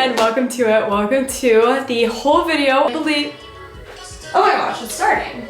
and welcome to it. Welcome to the whole video. I believe, oh my gosh, it's starting.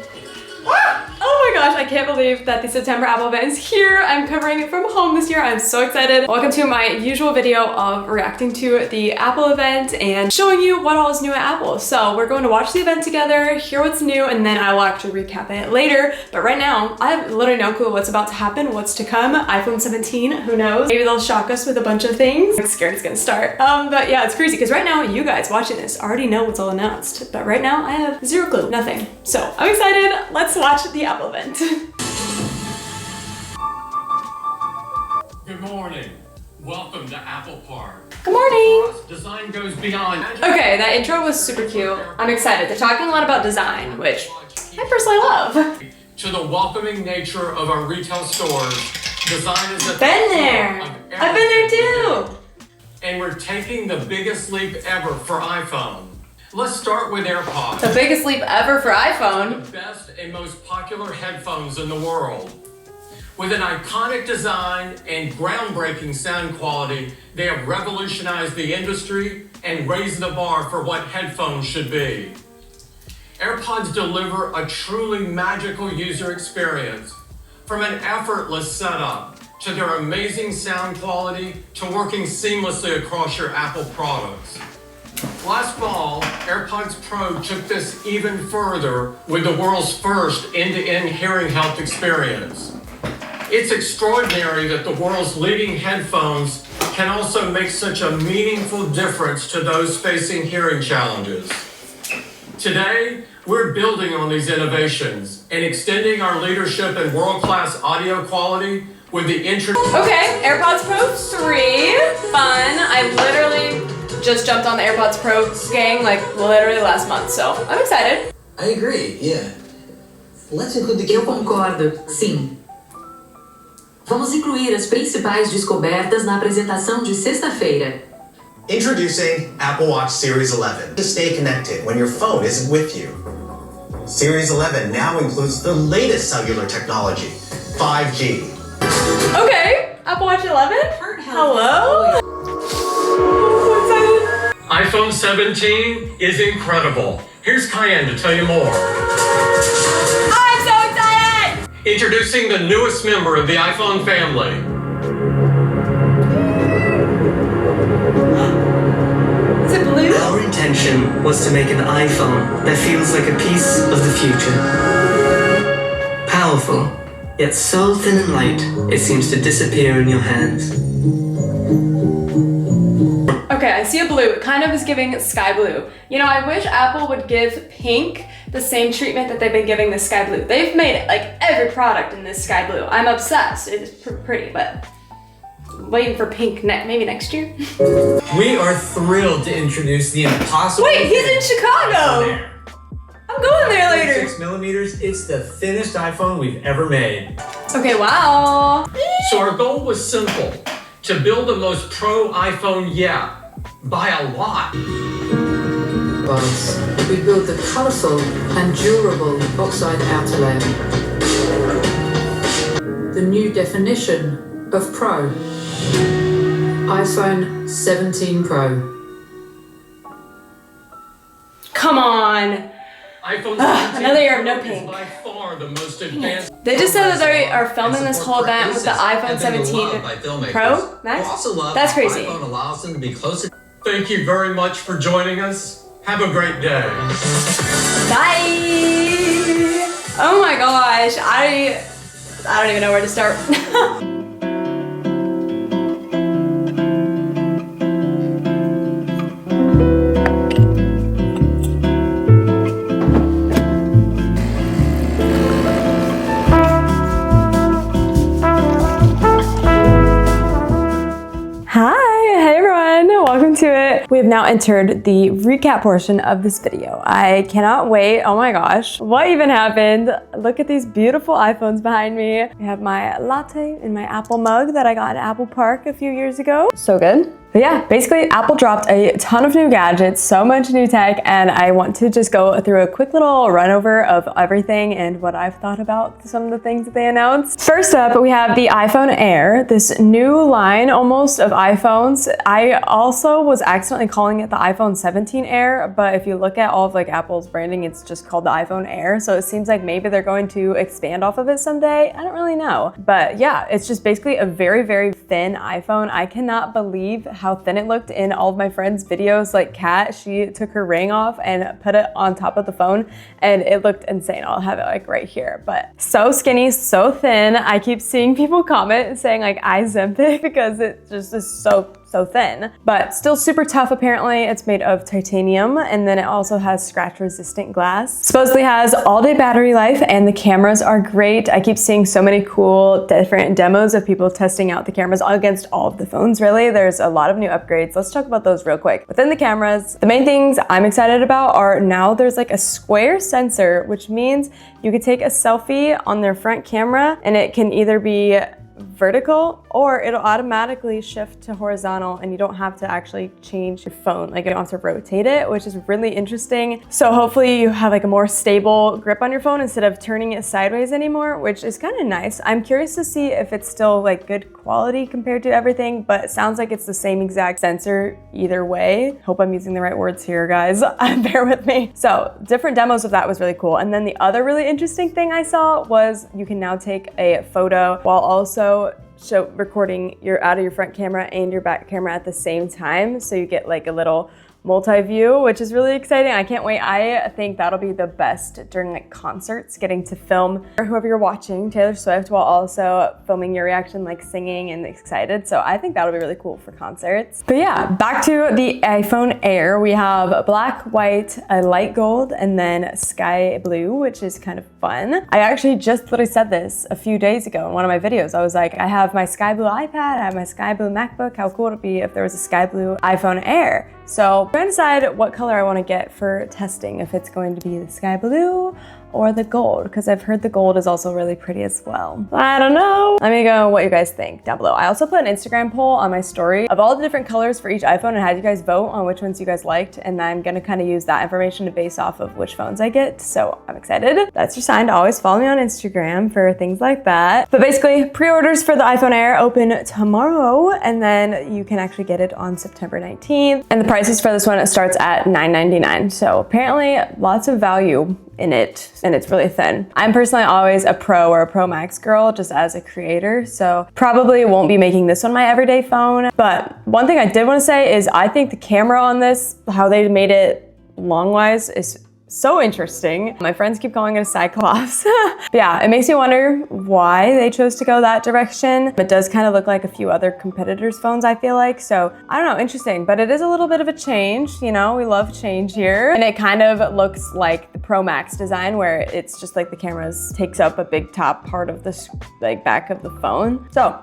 Oh my gosh, I can't believe that the September Apple event is here. I'm covering it from home this year. I'm so excited. Welcome to my usual video of reacting to the Apple event and showing you what all is new at Apple. So we're going to watch the event together, hear what's new, and then I will actually recap it later. But right now, I have literally no clue what's about to happen, what's to come. iPhone 17, who knows? Maybe they'll shock us with a bunch of things. I'm scared it's gonna start. But yeah, it's crazy because right now, you guys watching this already know what's all announced. But right now, I have zero clue, nothing. So I'm excited. Let's watch the Apple event. Good morning. Welcome to Apple Park. Good morning. Design goes beyond. Okay, that intro was super cute. I'm excited. They're talking a lot about design, which I personally love. To the welcoming nature of our retail stores, design is at Been there. I've been there too. And we're taking the biggest leap ever for iPhone. Let's start with AirPods. The biggest leap ever for iPhone. The best and most popular headphones in the world. With an iconic design and groundbreaking sound quality, they have revolutionized the industry and raised the bar for what headphones should be. AirPods deliver a truly magical user experience, from an effortless setup to their amazing sound quality to working seamlessly across your Apple products. Last fall, AirPods Pro took this even further with the world's first end-to-end hearing health experience. It's extraordinary that the world's leading headphones can also make such a meaningful difference to those facing hearing challenges. Today, we're building on these innovations and extending our leadership in world-class audio quality with the introduction. Okay, AirPods Pro 3, fun. I literally just jumped on the AirPods Pro gang like literally last month, so I'm excited. I agree, yeah. Let's include the Eu concordo, sim. Vamos incluir as principais descobertas na apresentação de sexta-feira. Introducing Apple Watch Series 11 to stay connected when your phone isn't with you. Series 11 now includes the latest cellular technology, 5G. Okay, Apple Watch 11? Hello? iPhone 17 is incredible. Here's Cayenne to tell you more. I'm so excited! Introducing the newest member of the iPhone family. Is it blue? Our intention was to make an iPhone that feels like a piece of the future. Powerful, yet so thin and light, it seems to disappear in your hands. Okay, I see a blue. It kind of is giving sky blue. You know, I wish Apple would give pink the same treatment that they've been giving the sky blue. They've made it like every product in this sky blue. I'm obsessed. It is pretty, but waiting for pink maybe next year. We are thrilled to introduce the impossible. Wait, he's in Chicago. I'm going there later. 6mm, it's the thinnest iPhone we've ever made. Okay, wow. So our goal was simple, to build the most pro iPhone yet, by a lot. We built the colorful and durable oxide outer layer. The new definition of Pro. iPhone 17 Pro. Come on. iPhone 17 another year of no Pro pink. is by far the most advanced. They just said that they are filming this whole event with the iPhone 17 Pro Max? That's crazy. iPhone allows them to be closer. Thank you very much for joining us. Have a great day. Bye! Oh my gosh, I don't even know where to start. To it. We have now entered the recap portion of this video. I cannot wait. Oh my gosh. What even happened? Look at these beautiful iPhones behind me. I have my latte in my Apple mug that I got at Apple Park a few years ago. So good. But yeah, basically Apple dropped a ton of new gadgets, so much new tech, and I want to just go through a quick little run over of everything and what I've thought about some of the things that they announced. First up, we have the iPhone Air, this new line almost of iPhones. I also was accidentally calling it the iPhone 17 Air, but if you look at all of like Apple's branding, it's just called the iPhone Air. So it seems like maybe they're going to expand off of it someday. I don't really know. But yeah, it's just basically a very, very thin iPhone. I cannot believe how thin it looked in all of my friends' videos. Like Kat, she took her ring off and put it on top of the phone and it looked insane. I'll have it like right here, but so skinny, so thin. I keep seeing people comment saying like I Zempic because it just is so thin, but still super tough. Apparently it's made of titanium, and then it also has scratch resistant glass. Supposedly has all day battery life, and the cameras are great. I keep seeing so many cool different demos of people testing out the cameras against all of the phones. Really, there's a lot of new upgrades. Let's talk about those real quick. Within the cameras, the main things I'm excited about are now there's like a square sensor, which means you could take a selfie on their front camera and it can either be vertical or it'll automatically shift to horizontal, and you don't have to actually change your phone. Like you don't have to rotate it, which is really interesting. So hopefully you have like a more stable grip on your phone instead of turning it sideways anymore, which is kind of nice. I'm curious to see if it's still like good quality compared to everything, but it sounds like it's the same exact sensor either way. Hope I'm using the right words here, guys. Bear with me. So different demos of that was really cool. And then the other really interesting thing I saw was you can now take a photo while also recording out of your front camera and your back camera at the same time. So you get like a little multi-view, which is really exciting. I can't wait. I think that'll be the best during like concerts, getting to film whoever you're watching, Taylor Swift, while also filming your reaction, like singing and excited. So I think that'll be really cool for concerts. But yeah, back to the iPhone Air. We have black, white, a light gold, and then sky blue, which is kind of fun. I actually just literally said this a few days ago in one of my videos. I was like, I have my sky blue iPad, I have my sky blue MacBook. How cool would it be if there was a sky blue iPhone Air? So I'm trying to decide what color I want to get for testing, if it's going to be the sky blue or the gold, because I've heard the gold is also really pretty as well. I don't know. Let me know what you guys think down below. I also put an Instagram poll on my story of all the different colors for each iPhone and had you guys vote on which ones you guys liked, and I'm gonna kind of use that information to base off of which phones I get. So I'm excited. That's your sign to always follow me on Instagram for things like that. But basically, pre-orders for the iPhone Air open tomorrow, and then you can actually get it on September 19th. And the prices for this one starts at $9.99. So apparently lots of value in it, and it's really thin. I'm personally always a Pro or a Pro Max girl just as a creator, so probably won't be making this one my everyday phone. But one thing I did want to say is I think the camera on this, how they made it long-wise, is so interesting. My friends keep calling it a Cyclops. But yeah, it makes me wonder why they chose to go that direction. It does kind of look like a few other competitors' phones, I feel like. So I don't know, interesting, but it is a little bit of a change. You know, we love change here. And it kind of looks like the Pro Max design, where it's just like the cameras takes up a big top part of this like back of the phone. So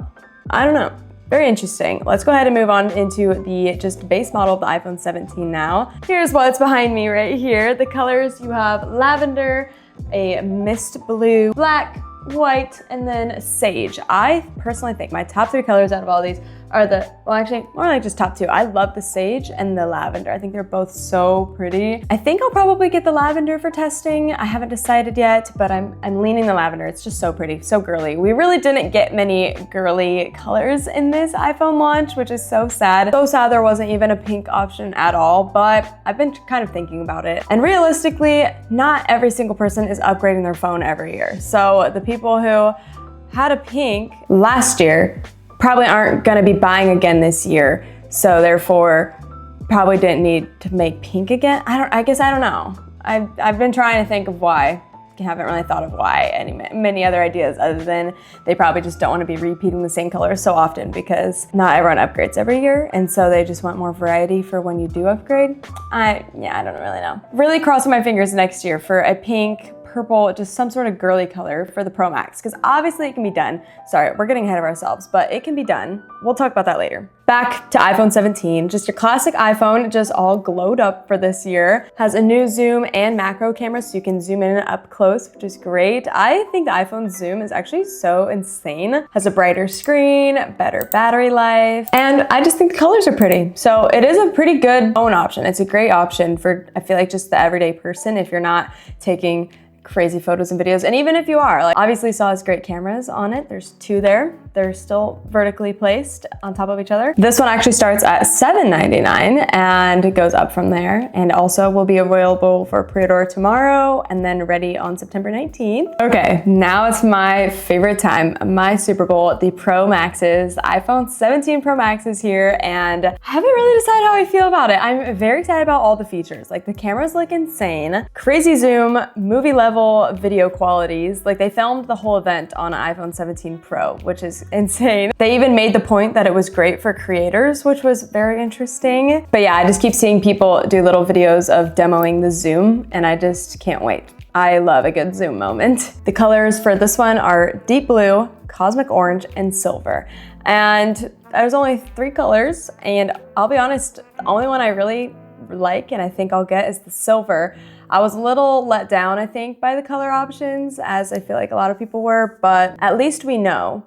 I don't know. Very interesting. Let's go ahead and move on into the just base model of the iPhone 17 now. Here's what's behind me right here. The colors, you have lavender, a mist blue, black, white, and then sage. I personally think my top three colors out of all these are well, actually more like just top two. I love the sage and the lavender. I think they're both so pretty. I think I'll probably get the lavender for testing. I haven't decided yet, but I'm leaning the lavender. It's just so pretty, so girly. We really didn't get many girly colors in this iPhone launch, which is so sad. So sad there wasn't even a pink option at all, but I've been kind of thinking about it. And realistically, not every single person is upgrading their phone every year. So the people who had a pink last year probably aren't gonna be buying again this year. So therefore, probably didn't need to make pink again. I guess I don't know. I've been trying to think of why. I haven't really thought of why many other ideas other than they probably just don't want to be repeating the same colors so often, because not everyone upgrades every year, and so they just want more variety for when you do upgrade. I don't really know. Really crossing my fingers next year for a pink purple, just some sort of girly color for the Pro Max, because obviously it can be done. Sorry, we're getting ahead of ourselves, but it can be done. We'll talk about that later. Back to iPhone 17, just your classic iPhone, just all glowed up for this year. Has a new zoom and macro camera, so you can zoom in up close, which is great. I think the iPhone zoom is actually so insane. Has a brighter screen, better battery life, and I just think the colors are pretty. So it is a pretty good phone option. It's a great option for, I feel like, just the everyday person if you're not taking crazy photos and videos. And even if you are, like, obviously saw has great cameras on it. There's two there. They're still vertically placed on top of each other. This one actually starts at $799 and it goes up from there, and also will be available for pre-order tomorrow and then ready on September 19th. Okay, now it's my favorite time, my Super Bowl, the Pro Maxes. The iPhone 17 Pro Max is here, and I haven't really decided how I feel about it. I'm very excited about all the features. Like, the cameras look insane, crazy zoom, movie level video qualities. Like, they filmed the whole event on an iPhone 17 Pro, which is insane. They even made the point that it was great for creators, which was very interesting. But yeah, I just keep seeing people do little videos of demoing the zoom, and I just can't wait. I love a good zoom moment. The colors for this one are deep blue, cosmic orange, and silver. And there's only 3 colors, and I'll be honest, the only one I really like and I think I'll get is the silver. I was a little let down, I think, by the color options, as I feel like a lot of people were, but at least we know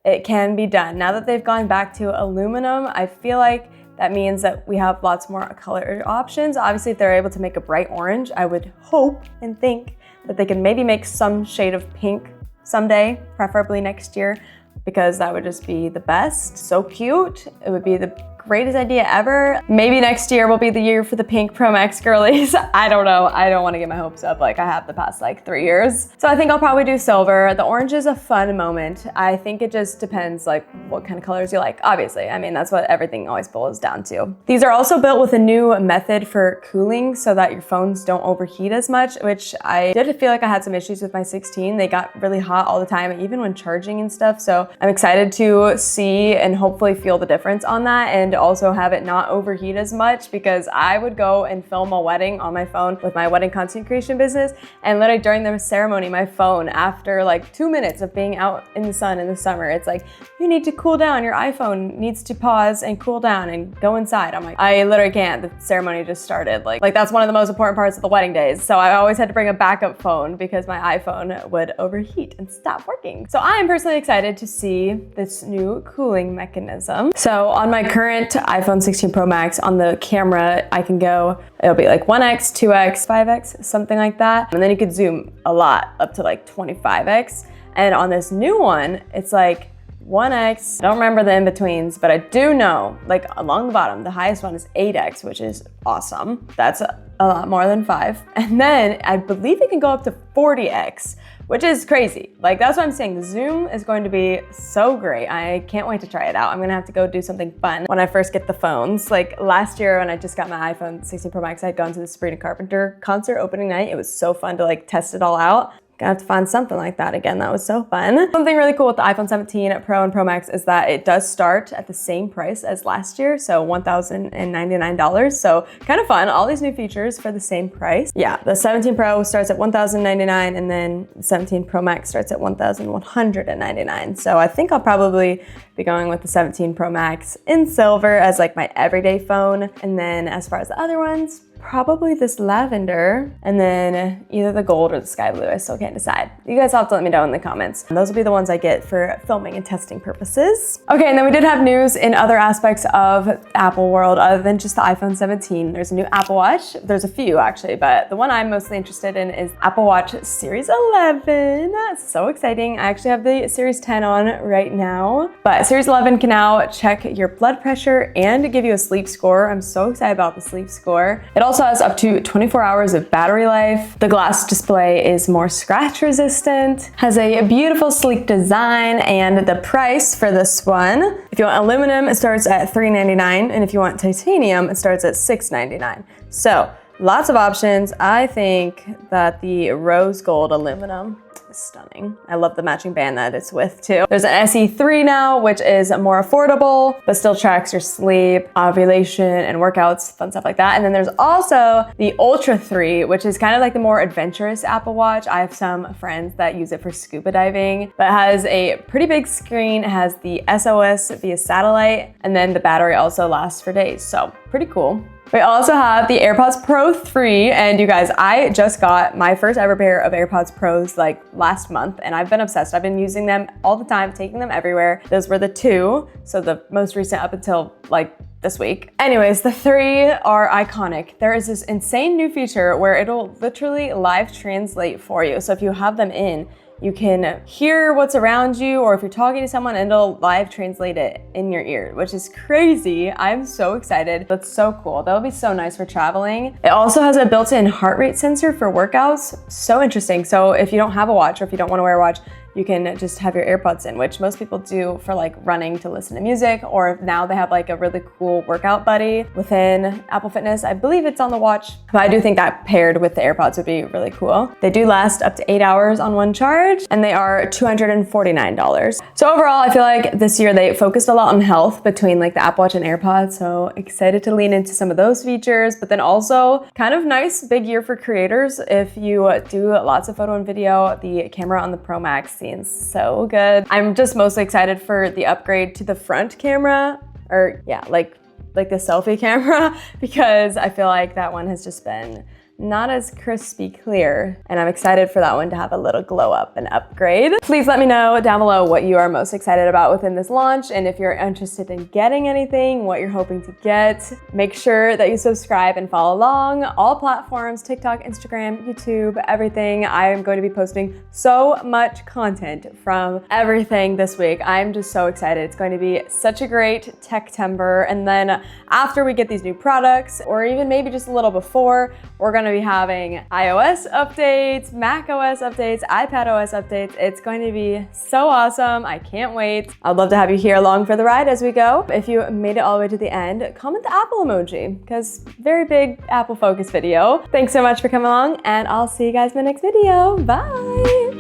it can be done. Now that they've gone back to aluminum, I feel like that means that we have lots more color options. Obviously, if they're able to make a bright orange, I would hope and think that they can maybe make some shade of pink someday, preferably next year, because that would just be the best. So cute. It would be the greatest idea ever. Maybe next year will be the year for the pink Pro Max girlies. I don't know. I don't want to get my hopes up like I have the past like 3 years. So I think I'll probably do silver. The orange is a fun moment. I think it just depends like what kind of colors you like. Obviously, I mean, that's what everything always boils down to. These are also built with a new method for cooling so that your phones don't overheat as much, which I did feel like I had some issues with my 16. They got really hot all the time, even when charging and stuff. So I'm excited to see and hopefully feel the difference on that, and also have it not overheat as much, because I would go and film a wedding on my phone with my wedding content creation business, and literally during the ceremony, my phone, after like 2 minutes of being out in the sun in the summer, it's like, you need to cool down. Your iPhone needs to pause and cool down and go inside. I'm like, I literally can't. The ceremony just started. Like that's one of the most important parts of the wedding days. So I always had to bring a backup phone because my iPhone would overheat and stop working. So I am personally excited to see this new cooling mechanism. So on my current iPhone 16 Pro Max, on the camera, I can go, it'll be like 1x, 2x, 5x, something like that. And then you could zoom a lot up to like 25x. And on this new one, it's like 1x. I don't remember the in-betweens, but I do know, like along the bottom, the highest one is 8x, which is awesome. That's a lot more than 5. And then I believe it can go up to 40x, which is crazy. Like, that's what I'm saying. The zoom is going to be so great. I can't wait to try it out. I'm gonna have to go do something fun when I first get the phones. Like last year when I just got my iPhone 16 Pro Max, I had gone to the Sabrina Carpenter concert opening night. It was so fun to like test it all out. Gonna have to find something like that again. That was so fun. Something really cool with the iPhone 17 Pro and Pro Max is that it does start at the same price as last year, so $1,099. So kind of fun. All these new features for the same price. Yeah, the 17 Pro starts at $1,099, and then the 17 Pro Max starts at $1,199. So I think I'll probably be going with the 17 Pro Max in silver as like my everyday phone. And then as far as the other ones, probably this lavender, and then either the gold or the sky blue. I still can't decide. You guys have to let me know in the comments. And those will be the ones I get for filming and testing purposes. Okay, and then we did have news in other aspects of Apple world other than just the iPhone 17. There's a new Apple Watch. There's a few actually, but the one I'm mostly interested in is Apple Watch Series 11. So exciting. I actually have the Series 10 on right now, but Series 11 can now check your blood pressure and give you a sleep score. I'm so excited about the sleep score. It also has up to 24 hours of battery life. The glass display is more scratch resistant, has a beautiful sleek design, and the price for this one, if you want aluminum, it starts at $399, and if you want titanium, it starts at $699. So lots of options. I think that the rose gold aluminum stunning. I love the matching band that it's with too. There's an SE3 now, which is more affordable, but still tracks your sleep, ovulation, and workouts, fun stuff like that. And then there's also the Ultra 3, which is kind of like the more adventurous Apple Watch. I have some friends that use it for scuba diving, but it has a pretty big screen. It has the SOS via satellite, and then the battery also lasts for days. So pretty cool. We also have the AirPods Pro 3, and you guys, I just got my first ever pair of AirPods Pros like last month, and I've been obsessed. I've been using them all the time, taking them everywhere. Those were the 2, so the most recent up until like this week. Anyways, the 3 are iconic. There is this insane new feature where it'll literally live translate for you. So if you have them in, you can hear what's around you, or if you're talking to someone, it'll live translate it in your ear, which is crazy. I'm so excited. That's so cool. That'll be so nice for traveling. It also has a built-in heart rate sensor for workouts. So interesting. So if you don't have a watch, or if you don't want to wear a watch, you can just have your AirPods in, which most people do for like running to listen to music, or now they have like a really cool workout buddy within Apple Fitness. I believe it's on the watch, but I do think that paired with the AirPods would be really cool. They do last up to 8 hours on one charge, and they are $249. So overall, I feel like this year they focused a lot on health between like the Apple Watch and AirPods. So excited to lean into some of those features, but then also kind of nice big year for creators. If you do lots of photo and video, the camera on the Pro Max seems so good. I'm just mostly excited for the upgrade to the front camera, or yeah, like the selfie camera, because I feel like that one has just been not as crispy clear, and I'm excited for that one to have a little glow up and upgrade. Please let me know down below what you are most excited about within this launch, and if you're interested in getting anything, what you're hoping to get. Make sure that you subscribe and follow along. All platforms, TikTok, Instagram, YouTube, everything. I am going to be posting so much content from everything this week. I'm just so excited. It's going to be such a great tech-tember, and then after we get these new products, or even maybe just a little before, we're going to be having iOS updates, Mac OS updates, iPad OS updates. It's going to be so awesome. I can't wait. I'd love to have you here along for the ride as we go. If you made it all the way to the end, comment the Apple emoji, because very big Apple focus video. Thanks so much for coming along, and I'll see you guys in the next video. Bye.